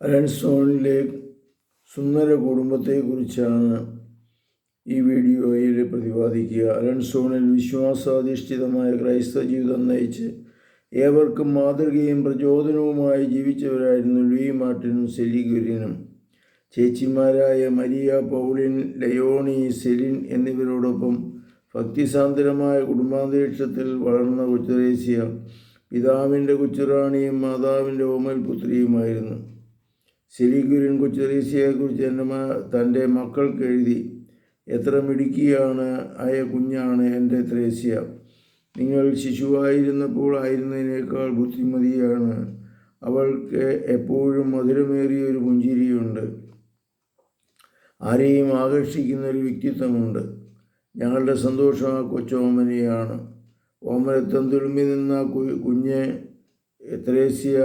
അലൻസോണിലെ സുന്ദര കുടുംബത്തെക്കുറിച്ചാണ് ഈ വീഡിയോയിൽ പ്രതിപാദിക്കുക. അലൻസോണിൽ വിശ്വാസാധിഷ്ഠിതമായ ക്രൈസ്തവ ജീവിതം നയിച്ച് ഏവർക്കും മാതൃകയും പ്രചോദനവുമായി ജീവിച്ചവരായിരുന്നു ലൂയി മാർട്ടിനും സെലി ഗുരിനും. ചേച്ചിമാരായ മരിയ, പൗളിൻ, ലയോണി, സെലിൻ എന്നിവരോടൊപ്പം ഭക്തിസാന്ദ്രമായ കുടുംബാന്തരീക്ഷത്തിൽ വളർന്ന കൊച്ചുത്രേസ്യ പിതാവിൻ്റെ കൊച്ചുറാണിയും മാതാവിൻ്റെ ഓമൽ പുത്രിയുമായിരുന്നു. സെലി ഗുരിൻ കൊച്ചുത്രേസ്യയെക്കുറിച്ച് തൻ്റെ മക്കൾക്ക് എഴുതി: എത്ര മിടുക്കിയാണ് ആയ കുഞ്ഞാണ് എൻ്റെ ത്രേസ്യ. നിങ്ങൾ ശിശുവായിരുന്നപ്പോൾ ആയിരുന്നതിനേക്കാൾ ബുദ്ധിമതിയാണ്. അവൾക്ക് എപ്പോഴും മധുരമേറിയ ഒരു പുഞ്ചിരിയുണ്ട്. ആരെയും ആകർഷിക്കുന്ന ഒരു വ്യക്തിത്വമുണ്ട്. ഞങ്ങളുടെ സന്തോഷം ആ കൊച്ചോമനയാണ്. ഓമനത്തം തുളുമ്പി നിന്ന കുഞ്ഞ് ത്രേസ്യ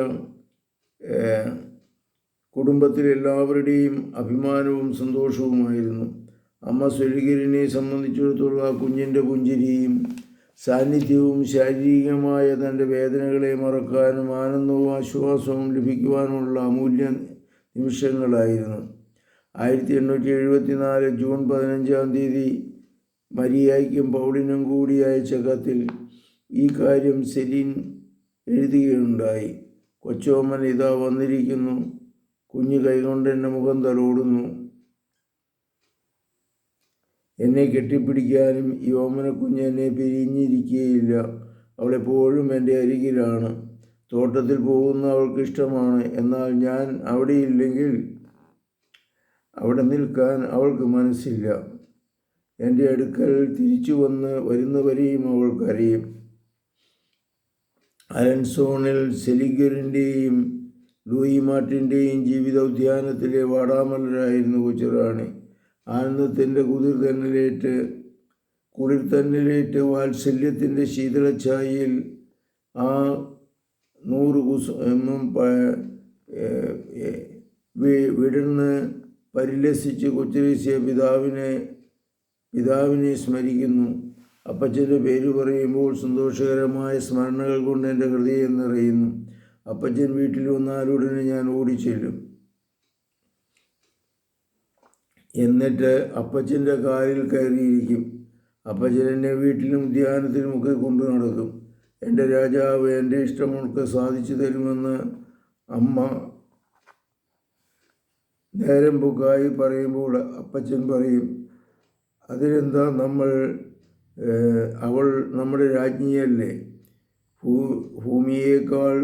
കുടുംബത്തിലെല്ലാവരുടെയും അഭിമാനവും സന്തോഷവുമായിരുന്നു. അമ്മ സ്വലിഗിരിനെ സംബന്ധിച്ചിടത്തോളം ആ കുഞ്ഞിൻ്റെ പുഞ്ചിരിയും സാന്നിധ്യവും ശാരീരികമായ തൻ്റെ വേദനകളെ മറക്കാനും ആനന്ദവും ആശ്വാസവും ലഭിക്കുവാനുമുള്ള അമൂല്യ നിമിഷങ്ങളായിരുന്നു. 1874 ജൂൺ 15 മരിയായ്ക്കും പൗളിനും കൂടി അയച്ച കത്തിൽ ഈ കാര്യം സെലിൻ എഴുതുകയുണ്ടായി: കൊച്ചോമൻ ഇതാ വന്നിരിക്കുന്നു. കുഞ്ഞ് കൈകൊണ്ട് എൻ്റെ മുഖം തലോടുന്നു. എന്നെ കെട്ടിപ്പിടിക്കാനും ഈ ഓമനക്കുഞ്ഞ് എന്നെ പിരിഞ്ഞിരിക്കുകയില്ല. അവളെപ്പോഴും എൻ്റെ അരികിലാണ്. തോട്ടത്തിൽ പോകുന്ന അവൾക്ക് ഇഷ്ടമാണ്. എന്നാൽ ഞാൻ അവിടെയില്ലെങ്കിൽ അവിടെ നിൽക്കാൻ അവൾക്ക് മനസ്സില്ല. എൻ്റെ അടുക്കൽ തിരിച്ചു വരുന്നവരെയും അവൾ കരയും. അലൻസോണിൽ സെലി ഗുരിൻ്റെയും ലൂയി മാർട്ടിൻ്റെയും ജീവിത ഉദ്യാനത്തിലെ വാടാമലരായിരുന്നു കൊച്ചുറാണി. ആനന്ദത്തിൻ്റെ കുളിർത്തന്നലേറ്റ് വാത്സല്യത്തിൻ്റെ ശീതളഛായയിൽ ആ 100 കുസുമം വിടർന്ന് പരിലസിച്ച് കൊച്ചുത്രേസ്യ പിതാവിനെ സ്മരിക്കുന്നു. അപ്പച്ചൻ്റെ പേര് പറയുമ്പോൾ സന്തോഷകരമായ സ്മരണകൾ കൊണ്ട് എൻ്റെ ഹൃദയം നിറയുന്നു. അപ്പച്ചൻ വീട്ടിൽ വന്നാലുടനെ ഞാൻ ഓടിച്ചെല്ലും. എന്നിട്ട് അപ്പച്ചൻ്റെ കാലിൽ കയറിയിരിക്കും. അപ്പച്ചൻ എന്നെ വീട്ടിലും ഉദ്യാനത്തിലുമൊക്കെ കൊണ്ടു നടക്കും. എൻ്റെ രാജാവ് എൻ്റെ ഇഷ്ടമൊക്കെ സാധിച്ചു തരുമെന്ന് അമ്മ നേരം പോക്കായി പറയുമ്പോൾ അപ്പച്ചൻ പറയും: അതിനെന്താ, അവൾ നമ്മുടെ രാജ്ഞിയല്ലേ. ഭൂമിയേക്കാൾ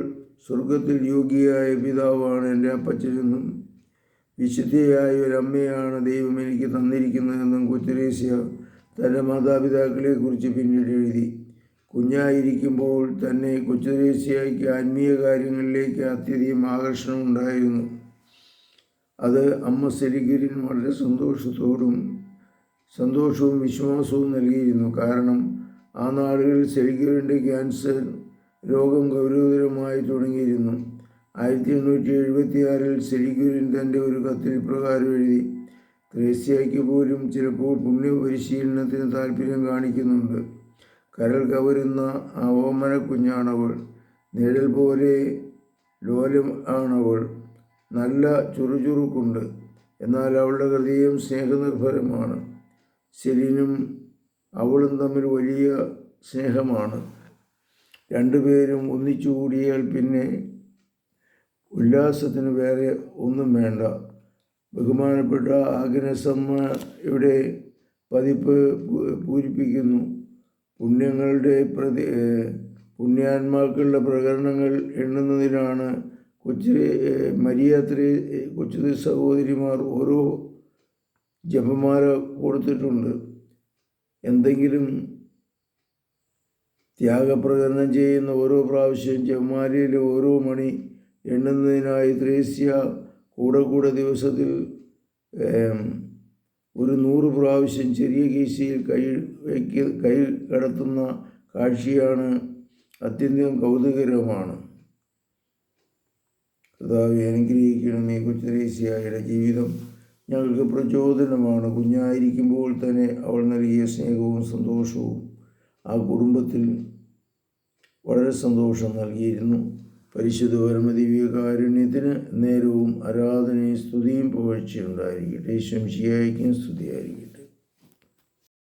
സ്വർഗത്തിൽ യോഗ്യയായ പിതാവാണ് എൻ്റെ അപ്പച്ചനെന്നും വിശുദ്ധയായ ഒരമ്മയാണ് ദൈവം എനിക്ക് തന്നിരിക്കുന്നതെന്നും കൊച്ചുത്രേസ്യ തൻ്റെ മാതാപിതാക്കളെക്കുറിച്ച് പിന്നീട് എഴുതി. കുഞ്ഞായിരിക്കുമ്പോൾ തന്നെ കൊച്ചുത്രേസ്യയ്ക്ക് ആത്മീയ കാര്യങ്ങളിലേക്ക് അത്യധികം ആകർഷണമുണ്ടായിരുന്നു. അത് അമ്മ സെലി ഗുരിന് വളരെ സന്തോഷവും വിശ്വാസവും നൽകിയിരുന്നു. കാരണം ആ നാളുകളിൽ സെലി ഗുരിൻ്റെ ക്യാൻസർ രോഗം ഗൗരവതരമായി തുടങ്ങിയിരുന്നു. 1876 സെലി ഗുരിൻ തൻ്റെ ഒരു കത്തിൽ ഇപ്രകാരം എഴുതി: ത്രേസ്യയ്ക്ക് പോലും ചിലപ്പോൾ പുണ്യപരിശീലനത്തിന് താല്പര്യം കാണിക്കുന്നുണ്ട്. കരൾ കവരുന്ന ആ ഓമന കുഞ്ഞാണവൾ. നിഴൽ പോലെ ലോലം ആണവൾ. നല്ല ചുറുചുറുക്കുണ്ട്. എന്നാൽ അവളുടെ ഹൃദയം സ്നേഹനിർഭരമാണ്. സെലിനും അവളും തമ്മിൽ വലിയ സ്നേഹമാണ്. രണ്ടുപേരും ഒന്നിച്ചു കൂടിയാൽ പിന്നെ ഉല്ലാസത്തിന് വേറെ ഒന്നും വേണ്ട. ബഹുമാനപ്പെട്ട ആഗ്നസമ്മയുടെ പതിപ്പ് പൂരിപ്പിക്കുന്നു: പുണ്യാത്മാക്കളുടെ പ്രകരണങ്ങൾ എണ്ണുന്നതിനാണ് കൊച്ചു സഹോദരിമാർ ഓരോ ജപമാല കൊടുത്തിട്ടുണ്ട്. എന്തെങ്കിലും ത്യാഗപ്രകരണം ചെയ്യുന്ന ഓരോ പ്രാവശ്യം ജപമാലയിലെ ഓരോ മണി എണ്ണുന്നതിനായി ത്രേസ്യ കൂടെ ദിവസത്തിൽ ഒരു 100 പ്രാവശ്യം ചെറിയ കീശയിൽ കൈ കടത്തുന്ന കാഴ്ചയാണ് അത്യന്തം കൗതുകകരമാണ്. കർത്താവേ, അനുഗ്രഹിക്കണമേ. കൊച്ചുത്രേസ്യയുടെ ജീവിതം ഞങ്ങൾക്ക് പ്രചോദനമാണ്. കുഞ്ഞായിരിക്കുമ്പോൾ തന്നെ അവൾ നൽകിയ സ്നേഹവും സന്തോഷവും ആ കുടുംബത്തിൽ വളരെ സന്തോഷം നൽകിയിരുന്നു. പരിശുദ്ധ പരമദിവ്യകാരുണ്യത്തിന് നേരവും ആരാധനയും സ്തുതിയും പുകഴ്ചയുണ്ടായിരിക്കട്ടെ. ശംശിയായിരിക്കും സ്തുതിയായിരിക്കും.